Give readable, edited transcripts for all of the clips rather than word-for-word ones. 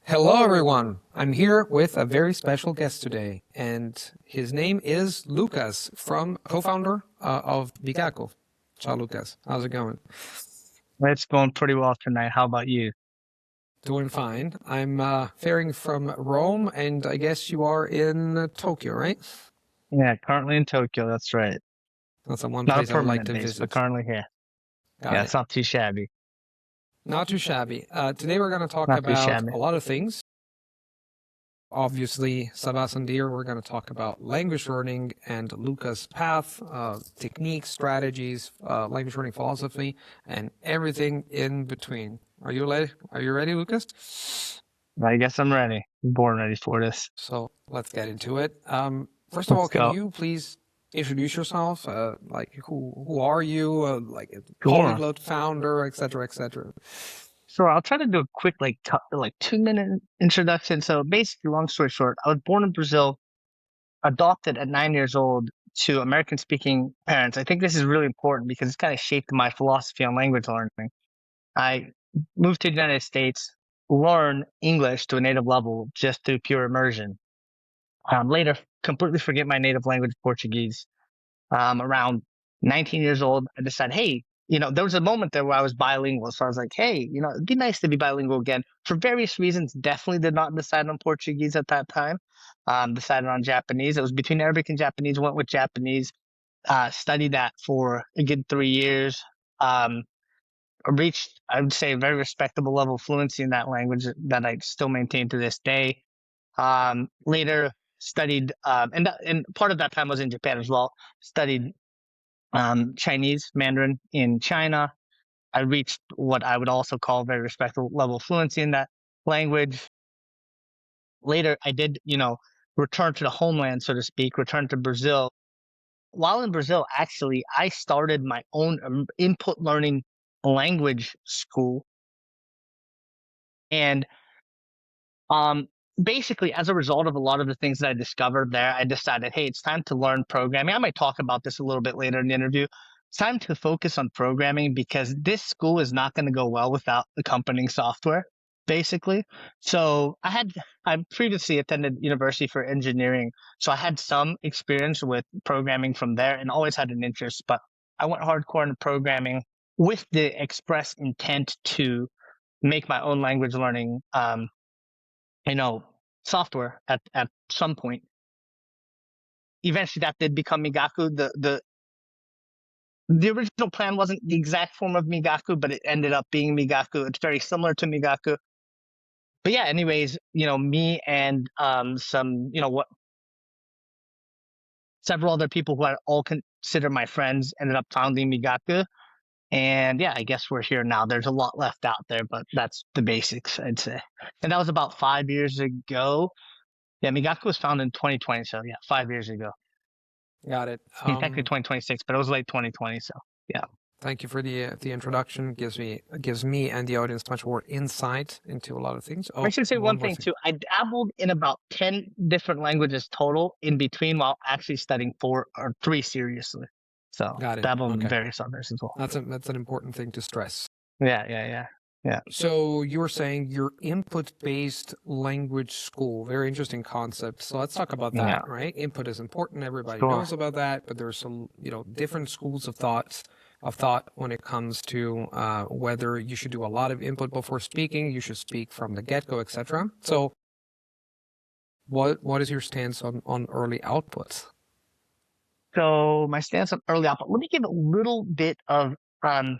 Hello, everyone. I'm here with a very special guest today, and his name is Lucas, from co-founder of Migaku. Ciao, Lucas. How's it going? It's going pretty well tonight. How about you? Doing fine. I'm faring from Rome, and I guess you are in Tokyo, right? Yeah, currently in Tokyo. That's right. That's the one Not a place I would like permanent to base, but visit. currently here. Got Yeah, it. it's not too shabby. Not too shabby. Today we're going to talk Not too about shabby. a lot of things. Obviously, Sabas and Deer, we're going to talk about language learning and Lucas' path, techniques, strategies, language learning philosophy, and everything in between. Are you ready? Are you ready, Lucas? I guess I'm ready. Born ready for this. So let's get into it. First of all, Let's can go. you please introduce yourself? Like who are you? Like a Sure. polyglot founder, etc., etc. Sure. I'll try to do a quick, like 2 minute introduction. So basically, long story short, I was born in Brazil, adopted at 9 years old to American speaking parents. I think this is really important because it's kind of shaped my philosophy on language learning. I moved to the United States, learn English to a native level just through pure immersion. Later, completely forget my native language, Portuguese. Around 19 years old, I decided, hey, there was a moment there where I was bilingual. So I was like, hey, it'd be nice to be bilingual again. For various reasons, definitely did not decide on Portuguese at that time. Decided on Japanese. It was between Arabic and Japanese, went with Japanese, studied that for a good 3 years. Um, reached, I would say, a very respectable level of fluency in that language that I still maintain to this day. Later studied, and part of that time was in Japan as well. Studied Chinese Mandarin in China. I reached what I would also call a very respectable level of fluency in that language. Later, I did, return to the homeland, so to speak, return to Brazil. While in Brazil, actually, I started my own input learning language school. And Um, basically, as a result of a lot of the things that I discovered there, I decided, hey, it's time to learn programming. I might talk about this a little bit later in the interview. It's time to focus on programming because this school is not going to go well without accompanying software, basically. So I previously attended university for engineering, so I had some experience with programming from there and always had an interest, but I went hardcore into programming with the express intent to make my own language learning you know, software at some point. Eventually, that did become Migaku. The original plan wasn't the exact form of Migaku, but it ended up being Migaku. It's very similar to Migaku. But yeah, anyways, me and some, what several other people who I all consider my friends ended up founding Migaku. And yeah, I guess we're here now. There's a lot left out there, but that's the basics, I'd say. And that was about 5 years ago. Yeah, Migaku was founded in 2020, so yeah, 5 years ago. Got it. I mean, technically 2026, but it was late 2020. So yeah. Thank you for the introduction. Gives me and the audience much more insight into a lot of things. I Oh, should say one one more thing thing. too. I dabbled in about 10 different languages total in between while actually studying four or three seriously. So Got it. dabbled in Okay, various others as well. that's an important thing to stress. Yeah, yeah, yeah. Yeah. So you were saying your input-based language school, very interesting concept. So let's talk about Yeah. that, right? Input is important. Everybody Sure. knows about that, but there's some, different schools of thought when it comes to whether you should do a lot of input before speaking, you should speak from the get-go, etc. So what is your stance on early outputs? So my stance on early output, let me give a little bit um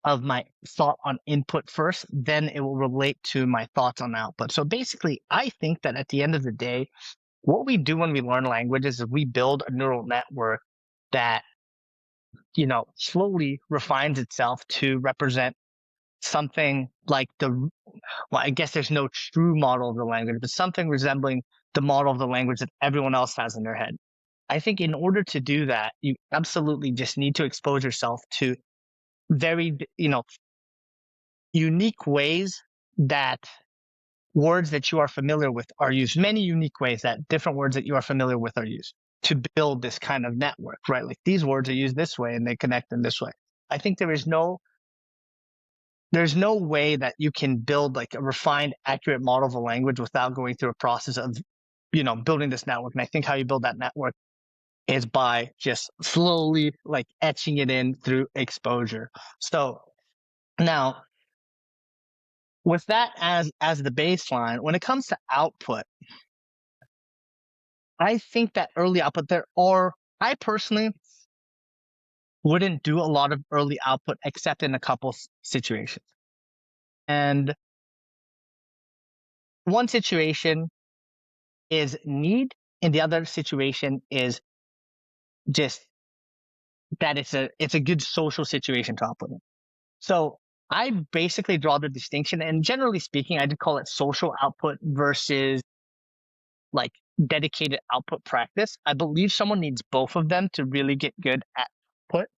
of my thought on input first, then it will relate to my thoughts on output. So basically, I think that at the end of the day, what we do when we learn languages is we build a neural network that, slowly refines itself to represent something like well, I guess there's no true model of the language, but something resembling the model of the language that everyone else has in their head. I think in order to do that, you absolutely just need to expose yourself to very, unique ways that words that you are familiar with are used, many unique ways that different words that you are familiar with are used to build this kind of network, right? Like these words are used this way and they connect in this way. I think there is there's no way that you can build like a refined, accurate model of a language without going through a process of, building this network. And I think how you build that network is by just slowly like etching it in through exposure. So now with that as the baseline, when it comes to output, I think that early output I personally wouldn't do a lot of early output except in a couple situations. And one situation is need, and the other situation is just that it's a good social situation to output in. So I basically draw the distinction, and generally speaking, I did call it social output versus like dedicated output practice. I believe someone needs both of them to really get good at output.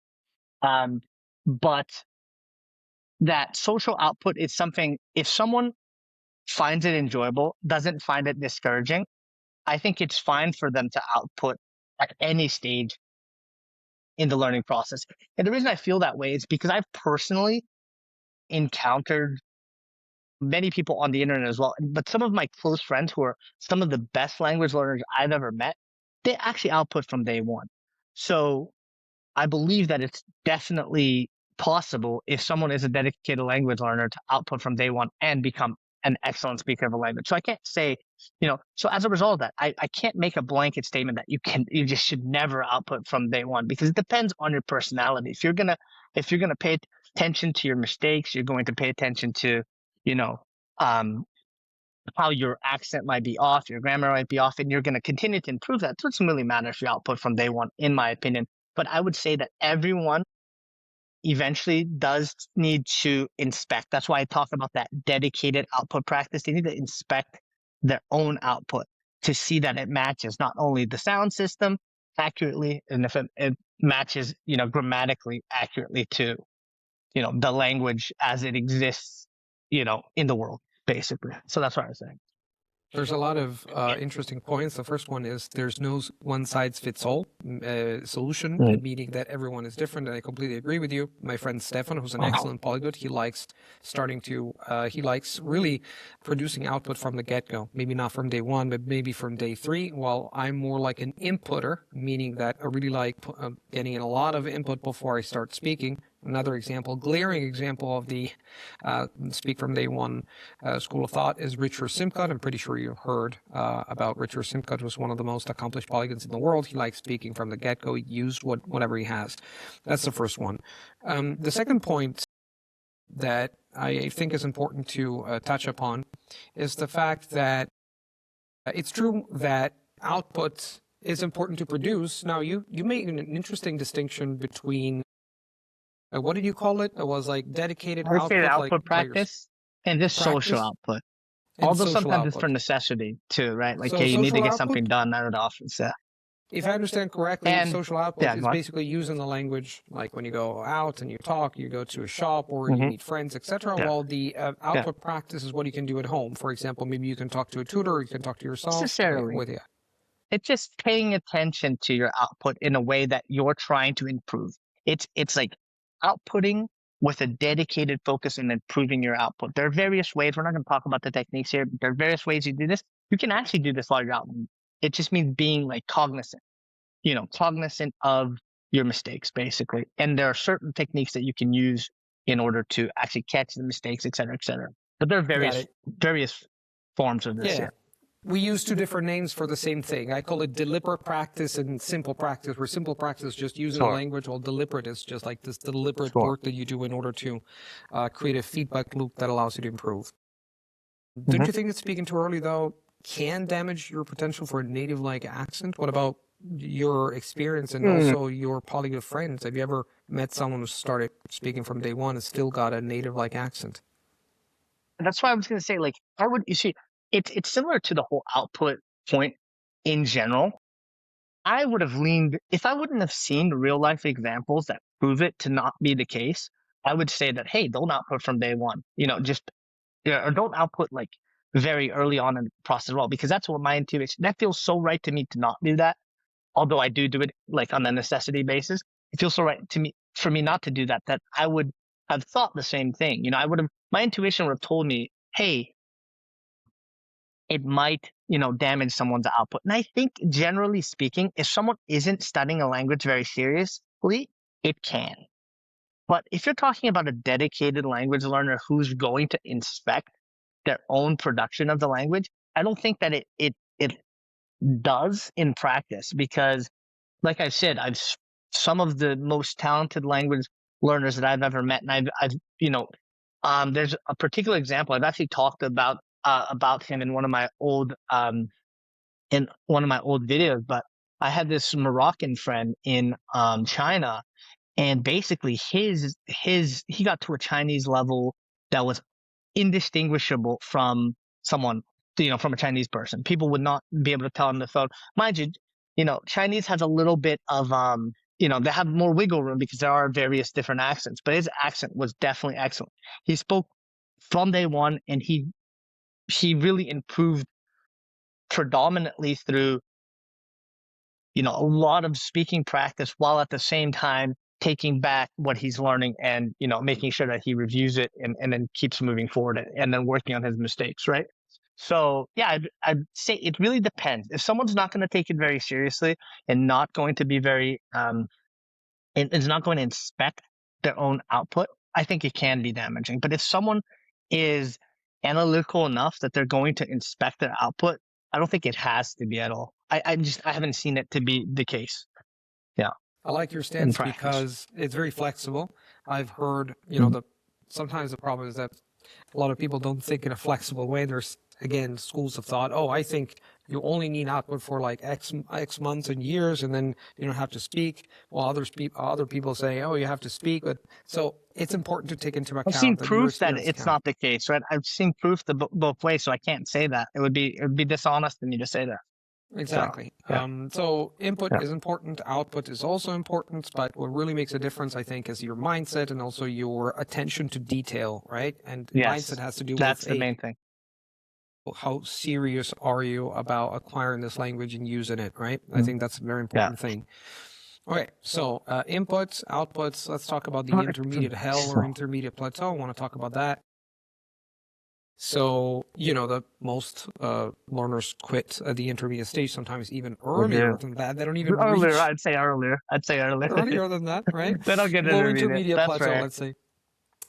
But that social output is something, if someone finds it enjoyable, doesn't find it discouraging, I think it's fine for them to output at any stage in the learning process. And the reason I feel that way is because I've personally encountered many people on the internet as well, but some of my close friends who are some of the best language learners I've ever met, they actually output from day one. So I believe that it's definitely possible if someone is a dedicated language learner to output from day one and become an excellent speaker of a language. So I can't say, so as a result of that, I can't make a blanket statement that you just should never output from day one, because it depends on your personality. If you're gonna pay attention to your mistakes, you're going to pay attention to, how your accent might be off, your grammar might be off, and you're going to continue to improve that. It doesn't really matter if you output from day one, in my opinion. But I would say that everyone eventually does need to inspect. That's why I talk about that dedicated output practice. They need to inspect their own output to see that it matches not only the sound system accurately, and if it matches, grammatically accurately to, the language as it exists, in the world, basically. So that's what I was saying. There's a lot of interesting points. The first one is there's no one size fits all solution, meaning that everyone is different. And I completely agree with you. My friend Stefan, who's an excellent polyglot, he likes he likes really producing output from the get-go. Maybe not from day one, but maybe from day 3. While I'm more like an inputter, meaning that I really like getting in a lot of input before I start speaking. Another example, glaring example of the speak from day one school of thought is Richard Simcott. I'm pretty sure you heard about Richard Simcott, who's one of the most accomplished polyglots in the world. He likes speaking from the get-go. He used whatever he has. That's the first one. The second point that I think is important to touch upon is the fact that it's true that output is important to produce. Now, you made an interesting distinction between what did you call it? It was like dedicated output like practice and just social output. Although sometimes it's for necessity too, right? Like, you need to get something done out of the office. Yeah. If I understand correctly, social output is basically using the language, like when you go out and you talk, you go to a shop or you meet friends, etc. While the output practice is what you can do at home. For example, maybe you can talk to a tutor, or you can talk to yourself. Necessarily. It's just paying attention to your output in a way that you're trying to improve. It's like outputting with a dedicated focus in improving your output. There are various ways. We're not going to talk about the techniques here, but there are various ways you do this. You can actually do this while you're out. It just means being like cognizant of your mistakes, basically. And there are certain techniques that you can use in order to actually catch the mistakes, et cetera, et cetera. But there are various forms of this. Yeah. We use 2 different names for the same thing. I call it deliberate practice and simple practice, where simple practice is just using the language, while deliberate is just like this deliberate work that you do in order to create a feedback loop that allows you to improve. Don't you think that speaking too early, though, can damage your potential for a native-like accent? What about your experience and also your polyglot friends? Have you ever met someone who started speaking from day one and still got a native-like accent? That's why I was going to say, like, it's similar to the whole output point in general. I would have leaned, if I wouldn't have seen real life examples that prove it to not be the case, I would say that, hey, don't output from day one, or don't output like very early on in the process as well, because that's what my intuition, that feels so right to me to not do that. Although I do it like on a necessity basis, it feels so right to me, for me not to do that, that I would have thought the same thing. You know, my intuition would have told me, hey, it might, damage someone's output. And I think generally speaking, if someone isn't studying a language very seriously, it can. But if you're talking about a dedicated language learner who's going to inspect their own production of the language, I don't think that it does in practice, because like I said, some of the most talented language learners that I've ever met, and there's a particular example. I've actually talked about him in one of my old videos. But I had this Moroccan friend in China, and basically he got to a Chinese level that was indistinguishable from someone, from a Chinese person. People would not be able to tell on the phone. Mind you, Chinese has a little bit of they have more wiggle room because there are various different accents, but his accent was definitely excellent. He spoke from day one, and he really improved predominantly through, a lot of speaking practice, while at the same time taking back what he's learning and, making sure that he reviews it and then keeps moving forward and then working on his mistakes, right? So yeah, I'd say it really depends. If someone's not going to take it very seriously and not going to be very and is not going to inspect their own output, I think it can be damaging. But if someone is analytical enough that they're going to inspect their output, I don't think it has to be at all. I haven't seen it to be the case. Yeah. I like your In stance practice. because it's very flexible. I've heard, sometimes the problem is that a lot of people don't think in a flexible way. There's, again, schools of thought. Oh, I think you only need output for like X months and years, and then you don't have to speak. While other people say, oh, you have to speak. But so it's important to take into I've seen account that your proof that experience it's counts. not the case, right? I've seen proof both ways, so I can't say that. It would be dishonest in me to say that. So Exactly. yeah, So input yeah, is important, output is also important, but what really makes a difference, I think, is your mindset and also your attention to detail, right? And mindset yes, has to do that's with the main thing. how serious are you about acquiring this language and using it, right? I Mhm. think that's a very Yeah. important thing. Okay, so inputs, outputs. Let's talk about the intermediate hell or intermediate plateau. I want to talk about that. So, the most learners quit at the intermediate stage, sometimes even earlier than that. They don't even Earlier, reach I'd say earlier. earlier than that, right? They don't get Low intermediate. intermediate That's plateau, fair. let's say.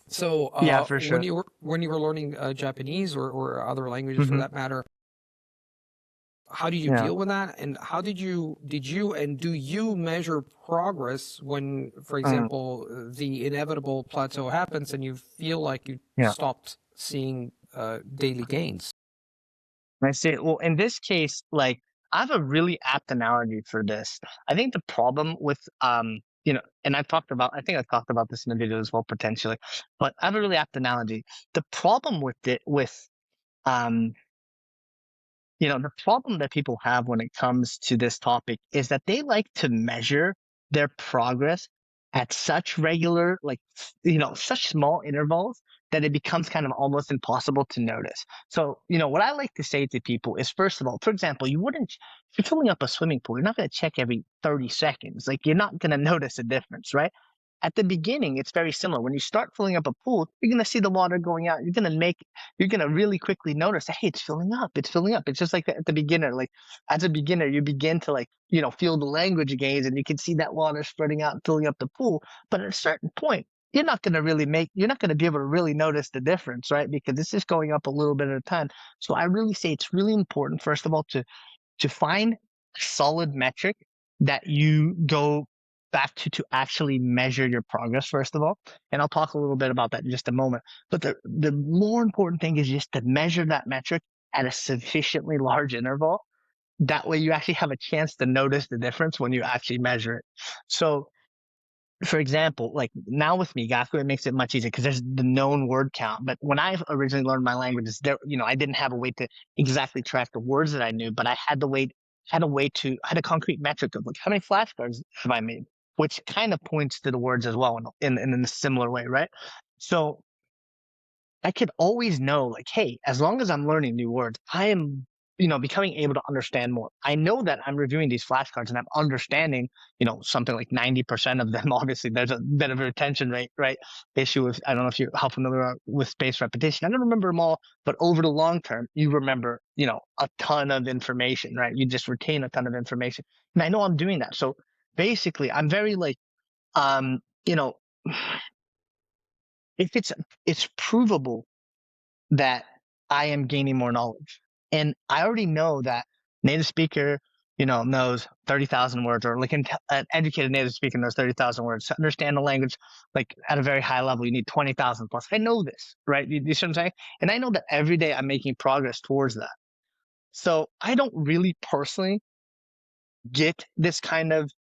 So, Yeah, for sure. when you were learning Japanese or other languages for Hmm. that matter, how did you Yeah. deal with that? And how did you and do you measure progress when, for Mm, example, the inevitable plateau happens and you feel like you yeah. stopped seeing daily gains? I see. Well, in this case, like, I have a really apt analogy for this. I think the problem with and I think I've talked about this in the video as well, potentially, but I have a really apt analogy. The problem um the problem that people have when it comes to this topic is that they like to measure their progress at such regular, like, such small intervals that it becomes kind of almost impossible to notice. So, what I like to say to people is, first of all, for example, if you're filling up a swimming pool, you're not going to check every 30 seconds. Like, you're not going to notice a difference, right? At the beginning, it's very similar. When you start filling up a pool, you're going to see the water going out. You're going to really quickly notice that, hey, it's filling up. It's filling up. It's just like at the beginner. Like, as a beginner, you begin to, like, feel the language gains, and you can see that water spreading out and filling up the pool. But at a certain point, you're not going to be able to really notice the difference, right? Because it's just going up a little bit at a time. So I really say it's really important, first of all, to find a solid metric that you go back to actually measure your progress, first of all. And I'll talk a little bit about that in just a moment. But the more important thing is just to measure that metric at a sufficiently large interval. That way you actually have a chance to notice the difference when you actually measure it. So, for example, like now with Migaku, it makes it much easier because there's the known word count. But when I originally learned my languages, I didn't have a way to exactly track the words that I knew, but I had a concrete metric of, like, how many flashcards have I made, which kind of points to the words as well in a similar way, right? So I could always know, like, hey, as long as I'm learning new words, I am becoming able to understand more. I know that I'm reviewing these flashcards and I'm understanding, something like 90% of them. Obviously, there's a bit of a retention rate, right? Issue with, I don't know if you're how familiar are with spaced repetition. I don't remember them all, but over the long term, you remember, a ton of information, right? You just retain a ton of information. And I know I'm doing that. So basically, I'm very like, um, you know, if it's provable that I am gaining more knowledge. And I already know that native speaker, knows 30,000 words, or like an educated native speaker knows 30,000 words. To understand the language, like at a very high level, you need 20,000 plus. I know this, right? You see what I'm saying? And I know that every day I'm making progress towards that. So I don't really personally get this kind of,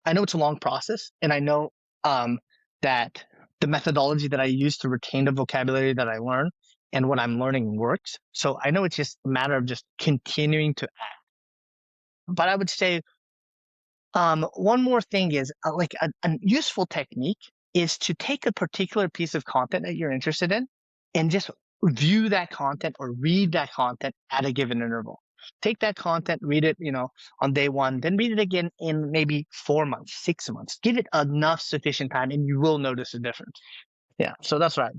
I know it's a long process, and I know um, that the methodology that I use to retain the vocabulary that I learn and what I'm learning works. So I know it's just a matter of just continuing to act. But I would say one more thing is like a useful technique is to take a particular piece of content that you're interested in and just view that content or read that content at a given interval. Take that content, read it, on day one, then read it again in maybe 4 months, 6 months. Give it enough sufficient time and you will notice a difference. Yeah. So that's right.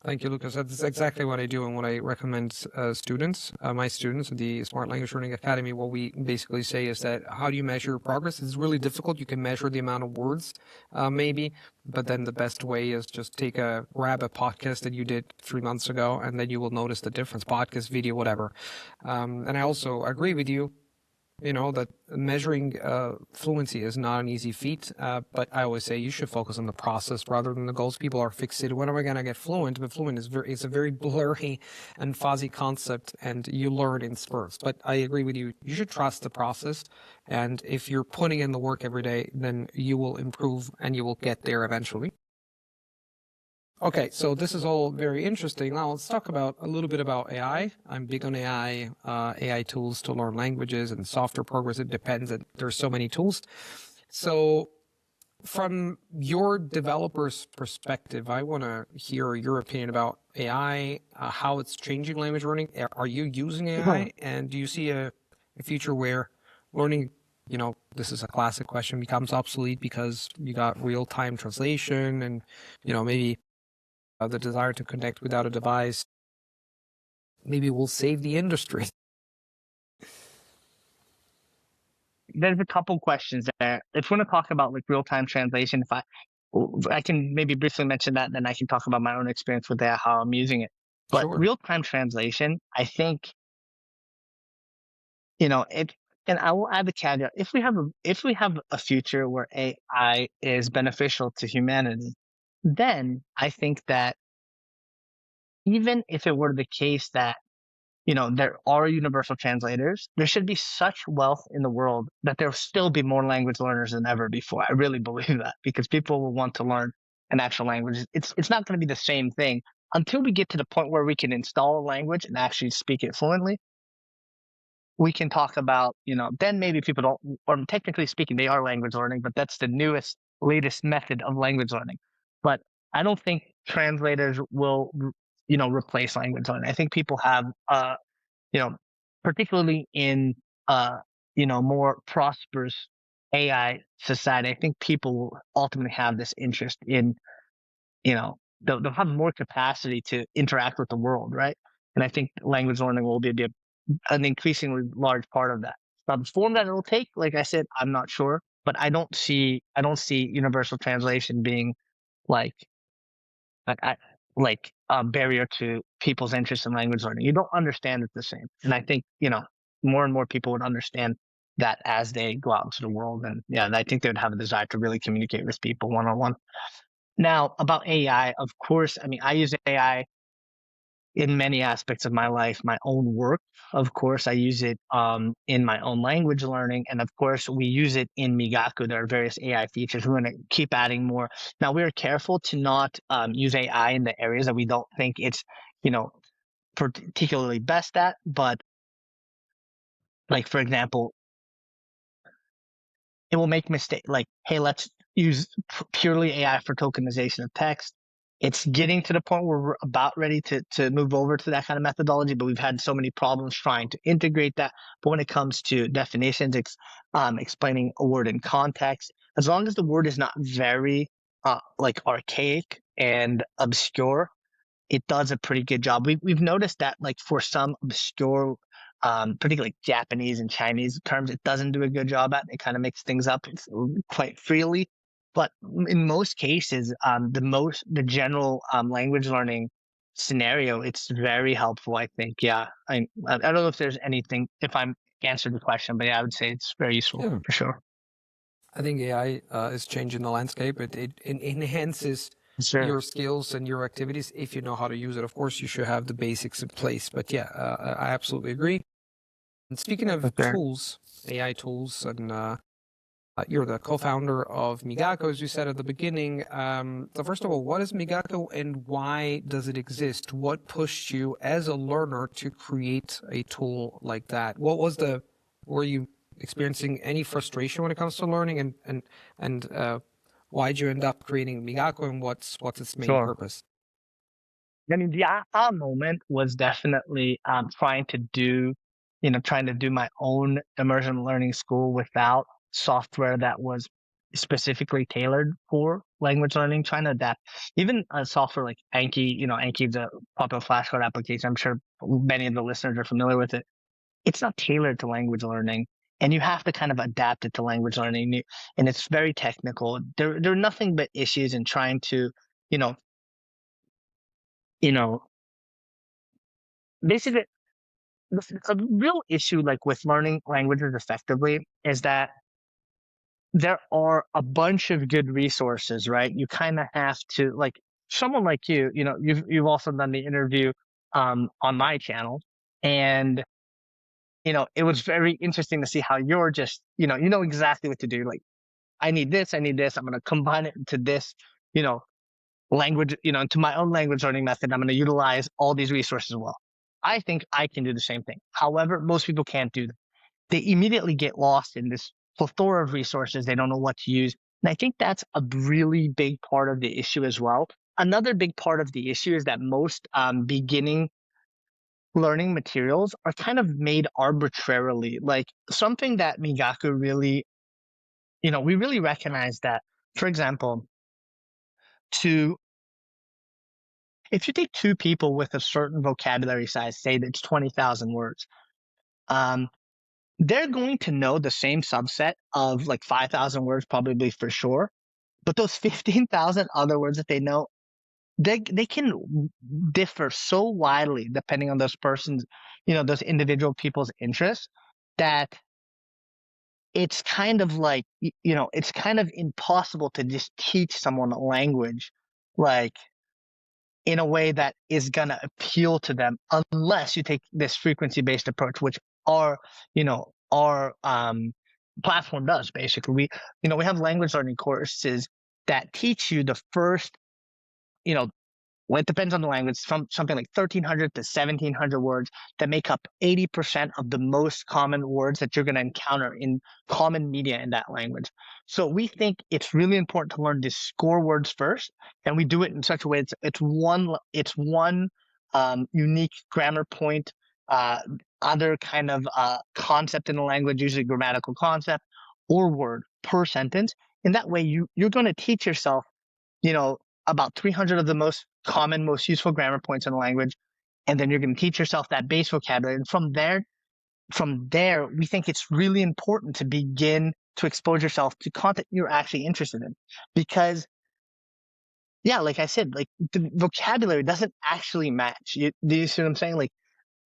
Thank you, Lucas. That's exactly what I do and what I recommend students, my students at the Smart Language Learning Academy. What we basically say is that how do you measure progress? It's really difficult. You can measure the amount of words, maybe, but then the best way is just grab a podcast that you did 3 months ago, and then you will notice the difference. Podcast, video, whatever. And I also agree with you, that measuring fluency is not an easy feat, but I always say you should focus on the process rather than the goals. People are fixated, when am I going to get fluent? But fluent is a very blurry and fuzzy concept, and you learn in spurts. But I agree with you. You should trust the process, and if you're putting in the work every day, then you will improve and you will get there eventually. Okay, so this is all very interesting. Now let's talk about a little bit about AI. I'm big on AI, AI tools to learn languages and software programs. It depends. There's so many tools. So from your developer's perspective, I want to hear your opinion about AI, how it's changing language learning. Are you using AI? And do you see a future where learning, this is a classic question, becomes obsolete because you got real-time translation and, maybe the desire to connect without a device maybe will save the industry? There's a couple questions there. If we want to talk about like real-time translation, if I can maybe briefly mention that, then I can talk about my own experience with that, how I'm using it. But Sure. real-time translation, I think, it, and I will add the caveat: if we have a future where AI is beneficial to humanity, then I think that even if it were the case that there are universal translators, there should be such wealth in the world that there'll still be more language learners than ever before. I really believe that, because people will want to learn an actual language. It's not going to be the same thing until we get to the point where we can install a language and actually speak it fluently. We can talk about, then maybe people don't, or technically speaking, they are language learning, but that's the newest, latest method of language learning. But I don't think translators will, replace language learning. I think people have, you know, particularly in, more prosperous AI society, I think people will ultimately have this interest in, they'll have more capacity to interact with the world, right? And I think language learning will be an increasingly large part of that. Now, the form that it'll take, like I said, I'm not sure, but I don't see universal translation being like like a barrier to people's interest in language learning. You don't understand it the same, and I think more and more people would understand that as they go out into the world, and yeah, I think they would have a desire to really communicate with people one on one. Now, about AI, of course, I mean, I use AI in many aspects of my life. My own work, of course, I use it in my own language learning, and of course, we use it in Migaku. There are various AI features. We're going to keep adding more. Now, we are careful to not use AI in the areas that we don't think it's you know particularly best at. But like, for example, it will make mistake. Like, hey, let's use purely AI for tokenization of text. It's getting to the point where we're about ready to move over to that kind of methodology, but we've had so many problems trying to integrate that. But when it comes to definitions, explaining a word in context, as long as the word is not very like archaic and obscure, it does a pretty good job. We've noticed that like for some obscure, particularly Japanese and Chinese terms, it doesn't do a good job at. It kind of makes things up quite freely. But in most cases, the general language learning scenario, it's very helpful. I think. Yeah, I don't know if there's anything if I'm answered the question, but yeah, I would say it's very useful Yeah. for sure. I think AI is changing the landscape. It enhances Sure. your skills and your activities if you know how to use it. Of course, you should have the basics in place. But yeah, I absolutely agree. And speaking For of sure. tools, AI tools, and you're the co-founder of Migaku, as you said at the beginning. So first of all, what is Migaku and why does it exist? What pushed you as a learner to create a tool like that? Were you experiencing any frustration when it comes to learning and why'd you end up creating Migaku and what's its main Sure. purpose? I mean, the aha moment was definitely trying to do my own immersion learning school without software that was specifically tailored for language learning, trying to adapt even a software like Anki, Anki is a popular flashcard application. I'm sure many of the listeners are familiar with it. It's not tailored to language learning. And you have to kind of adapt it to language learning. And it's very technical. There are nothing but issues in trying to, you know, you know, basically a real issue like with learning languages effectively is that there are a bunch of good resources, right? You kind of have to like someone like you've also done the interview on my channel, and it was very interesting to see how you're just you know exactly what to do. Like I need this, I'm going to combine it into this, you know, language, into my own language learning method. I'm going to utilize all these resources well. I think I can do the same thing. However, most people can't do that. They immediately get lost in this plethora of resources. They don't know what to use. And I think that's a really big part of the issue as well. Another big part of the issue is that most beginning learning materials are kind of made arbitrarily. Like something that Migaku really, we really recognize that, for example, to if you take two people with a certain vocabulary size, say that's 20,000 words, um, they're going to know the same subset of like 5,000 words, probably for sure. But those 15,000 other words that they know, they can differ so widely depending on those persons, those individual people's interests that it's kind of like, it's kind of impossible to just teach someone a language like in a way that is going to appeal to them unless you take this frequency based approach, which our, our platform does basically. We have language learning courses that teach you the first, you know, well, it depends on the language, from something like 1,300 to 1,700 words that make up 80% of the most common words that you're going to encounter in common media in that language. So we think it's really important to learn to score words first, and we do it in such a way it's one unique grammar point, uh, other kind of concept in the language, usually grammatical concept or word per sentence. In that way, you're going to teach yourself, you know, about 300 of the most common, most useful grammar points in the language. And then you're going to teach yourself that base vocabulary. And from there, we think it's really important to begin to expose yourself to content you're actually interested in. Because, yeah, like I said, like the vocabulary doesn't actually match. Do you see what I'm saying? Like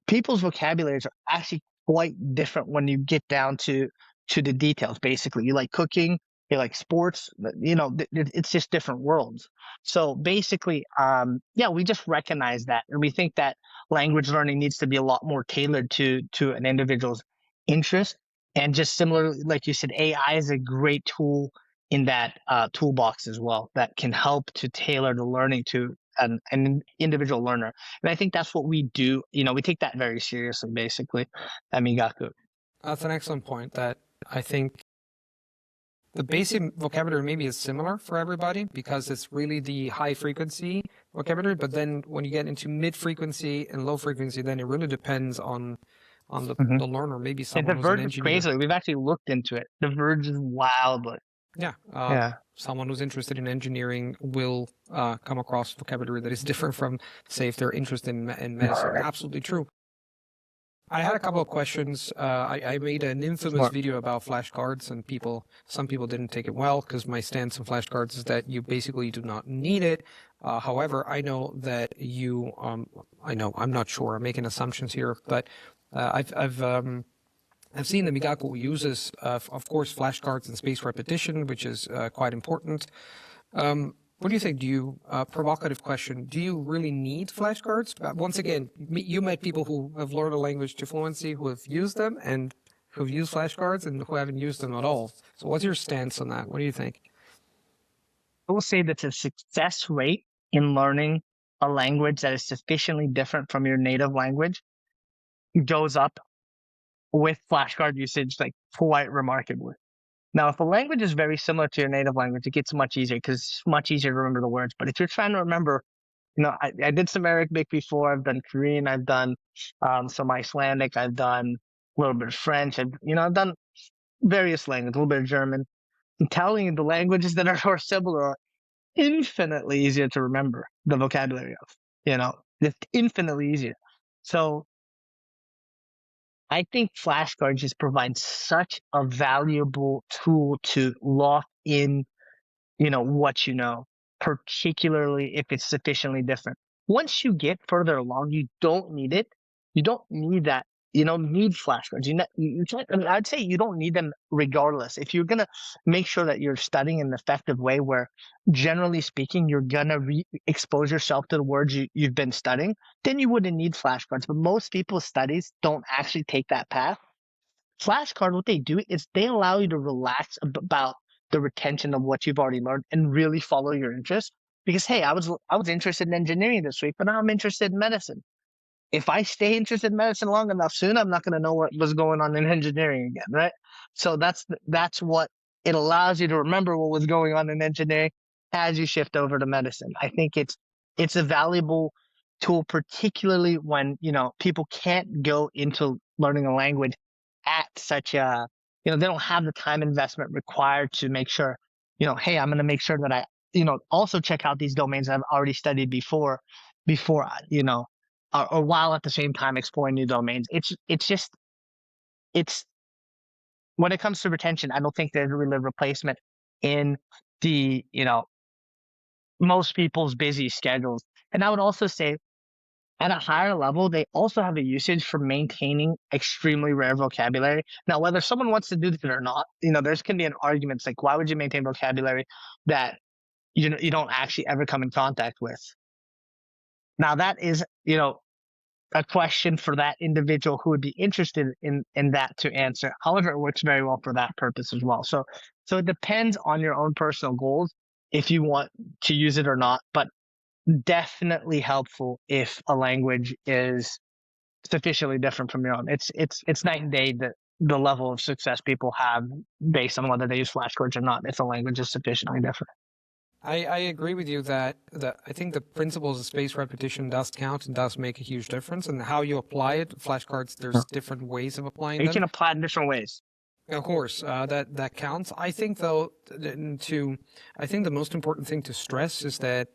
people's vocabularies are actually quite different when you get down to the details. Basically, you like cooking, you like sports, it's just different worlds. So basically, yeah, we just recognize that, and we think that language learning needs to be a lot more tailored to an individual's interest. And just similarly, like you said, AI is a great tool in that toolbox as well that can help to tailor the learning to an individual learner. And I think that's what we do. We take that very seriously, basically, at Migaku. That's an excellent point that I think the basic vocabulary maybe is similar for everybody because it's really the high frequency vocabulary. But then when you get into mid frequency and low frequency, then it really depends on the learner. Maybe It someone who's an diverges engineer. crazily. We've actually looked into it. Diverges wildly. Yeah. Yeah. Someone who's interested in engineering will come across vocabulary that is different from, say, if they're interested in medicine. Absolutely true. I had a couple of questions. I made an infamous video about flashcards, and some people didn't take it well because my stance on flashcards is that you basically do not need it. However, I know that you, I'm not sure. I'm making assumptions here, but I've seen that Migaku uses, of course, flashcards and spaced repetition, which is quite important. What do you think? Provocative question, do you really need flashcards? Once again, you met people who have learned a language to fluency, who have used them and who've used flashcards and who haven't used them at all. So what's your stance on that? What do you think? I will say that the success rate in learning a language that is sufficiently different from your native language goes up with flashcard usage, like quite remarkably. Now, if a language is very similar to your native language, it gets much easier because it's much easier to remember the words. But if you're trying to remember, I did some Arabic before. I've done Korean. I've done some Icelandic. I've done a little bit of French. I've done various languages, a little bit of German. I'm telling you, the languages that are similar are infinitely easier to remember the vocabulary of. It's infinitely easier. So I think flashcards just provide such a valuable tool to lock in, what particularly if it's sufficiently different. Once you get further along, you don't need it. You don't need that. You don't need flashcards. I'd say you don't need them regardless. If you're going to make sure that you're studying in an effective way where, generally speaking, you're going to expose yourself to the words you've been studying, then you wouldn't need flashcards. But most people's studies don't actually take that path. Flashcard, what they do is they allow you to relax about the retention of what you've already learned and really follow your interest. Because hey, I was interested in engineering this week, but now I'm interested in medicine. If I stay interested in medicine long enough, soon I'm not going to know what was going on in engineering again, right? So that's what it allows you to remember what was going on in engineering as you shift over to medicine. I think it's a valuable tool, particularly when people can't go into learning a language at such a they don't have the time investment required to make sure hey, I'm going to make sure that I also check out these domains I've already studied before or while at the same time exploring new domains. It's when it comes to retention, I don't think there's really a replacement in the most people's busy schedules. And I would also say at a higher level, they also have a usage for maintaining extremely rare vocabulary. Now, whether someone wants to do this or not, there's can be an argument. It's like, why would you maintain vocabulary that you don't actually ever come in contact with? Now, that is a question for that individual who would be interested in that to answer. However, it works very well for that purpose as well. So it depends on your own personal goals if you want to use it or not. But definitely helpful if a language is sufficiently different from your own. It's night and day that the level of success people have based on whether they use flashcards or not if a language is sufficiently different. I agree with you that I think the principles of spaced repetition does count and does make a huge difference. And how you apply it, flashcards, there's different ways of applying You them. can apply it in different ways. Of course, that counts. I think though, I think the most important thing to stress is that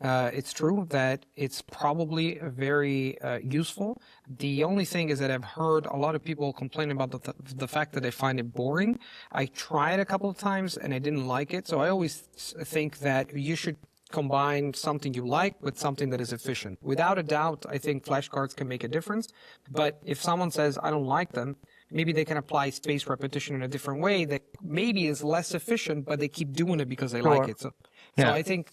it's true that it's probably very useful. The only thing is that I've heard a lot of people complain about the fact that they find it boring. I tried a couple of times and I didn't like it. So I always think that you should combine something you like with something that is efficient. Without a doubt, I think flashcards can make a difference. But if someone says, I don't like them, maybe they can apply spaced repetition in a different way that maybe is less efficient, but they keep doing it because they like it. So I think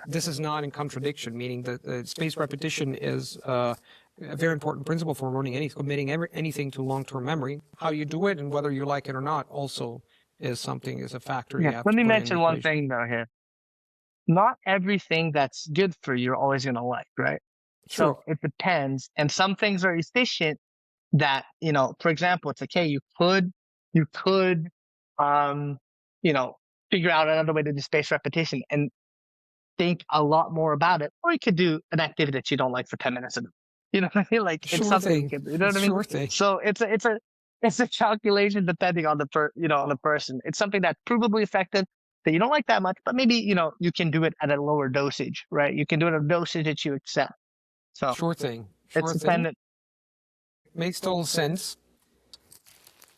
this is not in contradiction, meaning that spaced repetition is a very important principle for learning committing anything to long-term memory. How you do it and whether you like it or not also is a factor. You have Let to me put in mention the one equation. thing though here. Not everything that's good for you are always going to like, right? True. So it depends. And some things are efficient that, for example, it's like, hey, you could, figure out another way to do spaced repetition and think a lot more about it. Or you could do an activity that you don't like for 10 minutes. You know what I mean? Like it's Sure something you thing. can do. You know what I mean? Sure thing. So it's a calculation depending on on the person. It's something that's provably effective that you don't like that much, but maybe, you can do it at a lower dosage, right? You can do it at a dosage that you accept. So Sure thing. it's Sure thing. dependent. Makes total sense.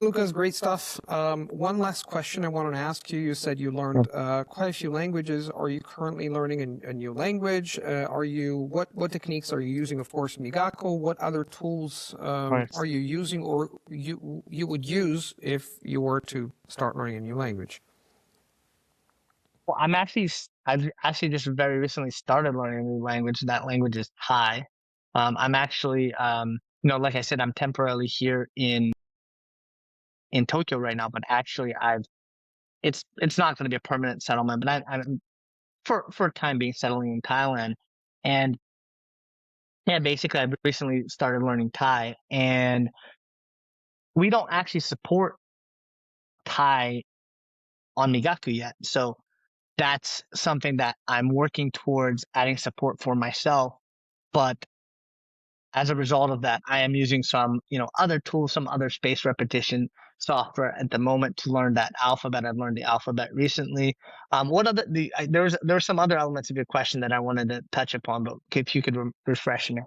Lucas, great stuff. One last question I wanted to ask you. You said you learned quite a few languages. Are you currently learning a new language? What techniques are you using? Of course, Migaku. What other tools are you using, or you would use if you were to start learning a new language? Well, I've actually just very recently started learning a new language. That language is Thai. I'm actually, like I said, I'm temporarily here in Tokyo right now, but actually it's not going to be a permanent settlement, but I'm for time being settling in Thailand. And yeah, basically I've recently started learning Thai, and we don't actually support Thai on Migaku yet. So that's something that I'm working towards adding support for myself. But as a result of that, I am using some, other tools, some other space repetition software at the moment to learn that alphabet. I've learned the alphabet recently. There were some other elements of your question that I wanted to touch upon, but if you could refresh me.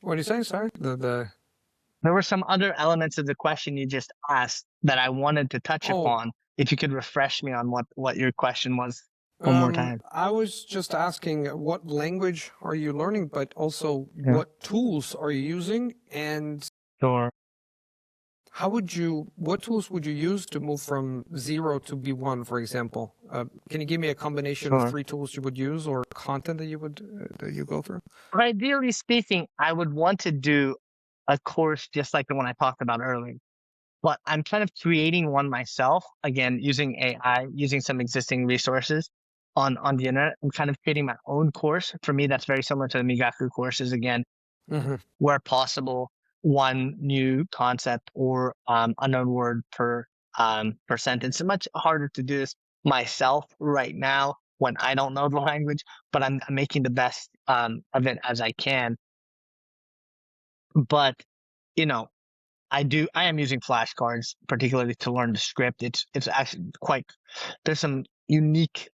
What are you saying? Sorry. There were some other elements of the question you just asked that I wanted to touch Oh, upon. If you could refresh me on what your question was one more time. I was just asking what language are you learning, but also Yeah. what tools are you using, and Sure. what tools would you use to move from 0 to B1, for example? Can you give me a combination of Sure. 3 tools you would use, or content that you go through? Ideally speaking, I would want to do a course just like the one I talked about earlier, but I'm kind of creating one myself, again, using AI, using some existing resources on the internet. I'm kind of creating my own course. For me, that's very similar to the Migaku courses, again, Mm-hmm. where possible, one new concept or unknown word per sentence. It's much harder to do this myself right now when I don't know the language, but I'm making the best of it as I can. But you know, I am using flashcards particularly to learn the script. It's actually quite, there's some unique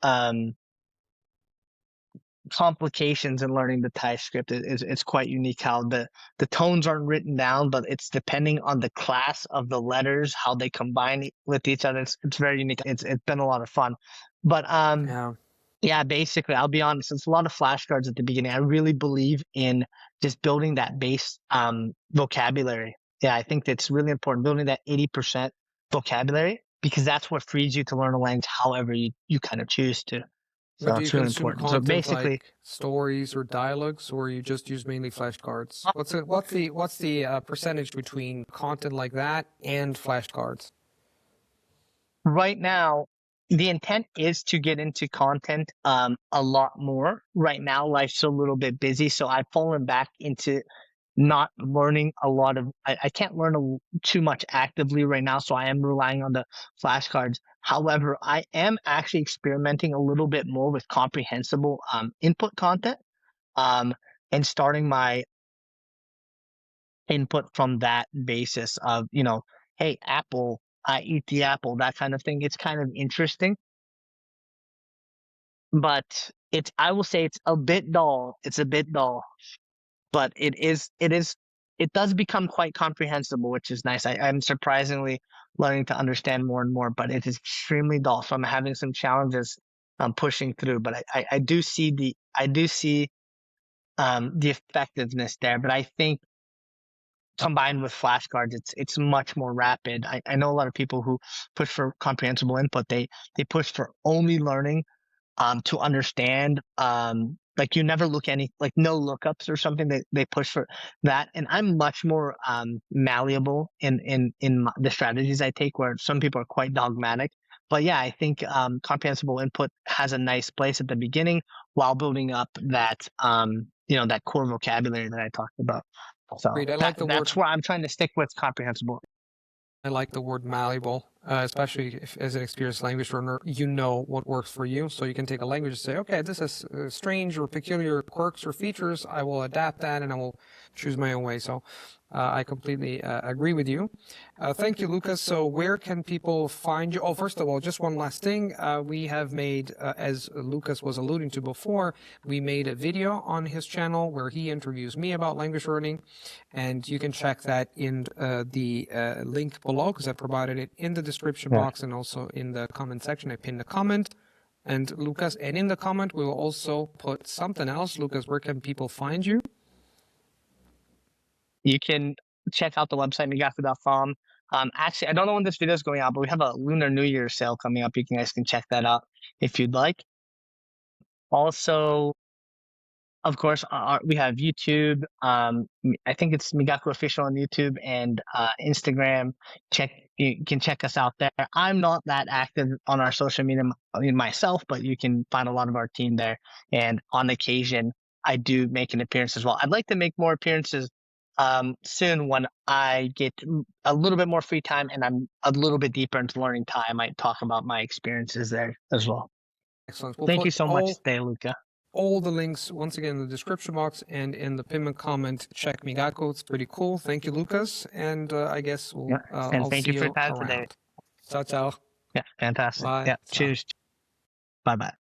complications in learning the Thai script. It's quite unique how the tones aren't written down, but it's depending on the class of the letters, how they combine with each other. It's very unique. It's been a lot of fun. But Yeah. yeah, basically, I'll be honest, it's a lot of flashcards at the beginning. I really believe in just building that base vocabulary. Yeah, I think that's really important, building that 80% vocabulary, because that's what frees you to learn a language however you kind of choose to. But So do you it's really consume important. So content basically, like stories or dialogues, or you just use mainly flashcards? What's the percentage between content like that and flashcards? right now, the intent is to get into content a lot more. Right now, life's a little bit busy, so I've fallen back into not learning a lot of. I can't learn too much actively right now, so I am relying on the flashcards. However, I am actually experimenting a little bit more with comprehensible input content, um, and starting my input from that basis of, hey, apple, I eat the apple, that kind of thing. It's kind of interesting, but I will say it's a bit dull. It's a bit dull, but it does become quite comprehensible, which is nice. I'm surprisingly learning to understand more and more, but it is extremely dull. So I'm having some challenges pushing through, but I do see the effectiveness there. But I think combined with flashcards, it's much more rapid. I know a lot of people who push for comprehensible input. They push for only learning to understand, like you never look any, like no lookups or something. They push for that, and I'm much more malleable in the strategies I take, where some people are quite dogmatic. But yeah, I think comprehensible input has a nice place at the beginning while building up that that core vocabulary that I talked about. So Great. I like the word that's where I'm trying to stick with comprehensible. I like the word malleable. especially if, as an experienced language learner, you know what works for you. So you can take a language and say, okay, this has strange or peculiar quirks or features. I will adapt that and I will choose my own way. So I completely agree with you. Thank you, Lucas. So where can people find you? Oh, first of all, just one last thing. We have made, as Lucas was alluding to before, we made a video on his channel where he interviews me about language learning. And you can check that in the link below, because I provided it in the description box and also in the comment section. I pinned a comment. And Lucas, and in the comment, we will also put something else. Lucas, where can people find you? You can check out the website, migaku.com. Actually, I don't know when this video is going out, but we have a Lunar New Year sale coming up. You guys can check that out if you'd like. Also, of course, we have YouTube. I think it's Migaku Official on YouTube and Instagram. You can check us out there. I'm not that active on our social media myself, but you can find a lot of our team there. And on occasion, I do make an appearance as well. I'd like to make more appearances soon when I get a little bit more free time and I'm a little bit deeper into learning Thai. I might talk about my experiences there as well. Excellent. We'll Thank you put so much today, Luca. all the links once again in the description box and in the pinned comment. Check Migaku. It's pretty cool. Thank you, Lucas. And I guess we'll, and I'll thank see you for your time around. today. Ciao, ciao. Yeah, fantastic. Bye. Yeah, Ciao. cheers. Bye bye.